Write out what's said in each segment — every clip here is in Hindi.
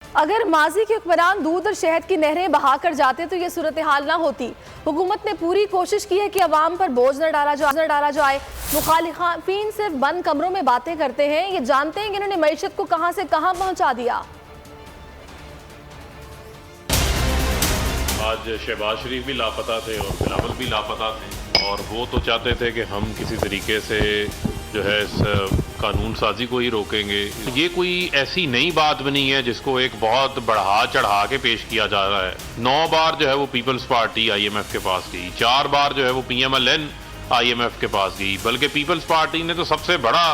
अगर माजी के हुक्मरान दूध और शहद की नहरें बहा कर जाते तो ये सूरत हाल ना होती। हुकूमत ने पूरी कोशिश की है कि अवाम पर बोझ न डाला जाए। मुखालिफिन सिर्फ बंद कमरों में बातें करते हैं, ये जानते हैं कि इन्होंने मईशत को कहां से कहां पहुंचा दिया। आज शहबाज शरीफ भी लापता थे और बिलावल भी लापता थे, और वो तो चाहते थे कि हम किसी तरीके से जो है इस कानून साजी को ही रोकेंगे। ये कोई ऐसी नई बात बनी है जिसको एक बहुत बढ़ा चढ़ा के पेश किया जा रहा है। 9 बार जो है वो पीपल्स पार्टी IMF के पास गई, 4 बार जो है वो PMLN IMF के पास गई, बल्कि पीपल्स पार्टी ने तो सबसे बड़ा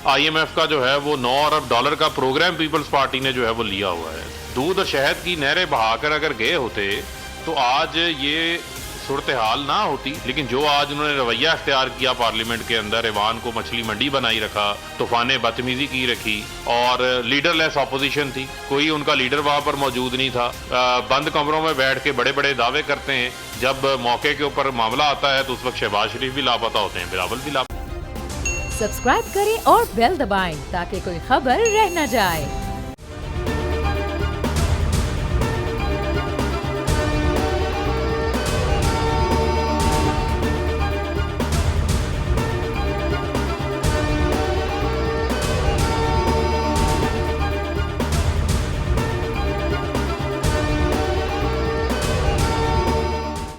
IMF का जो है वो $9 अरब का प्रोग्राम पीपल्स पार्टी ने जो है वो लिया हुआ है। दूध और शहद की नहरें बहाकर अगर गए होते तो आज ये सूरत हाल ना होती, लेकिन जो आज उन्होंने रवैया अख्तियार किया पार्लियामेंट के अंदर, ईवान को मछली मंडी बनाई रखा, तूफान बदतमीजी की रखी, और लीडरलेस ऑपोजिशन थी, कोई उनका लीडर वहां पर मौजूद नहीं था। बंद कमरों में बैठ के बड़े बड़े दावे करते हैं, जब मौके के ऊपर मामला आता है तो उस वक्त शहबाज शरीफ भी लापता होते हैं, बिलावल भी लापता। सब्सक्राइब करें और बेल दबाएं ताकि कोई खबर रह न जाए।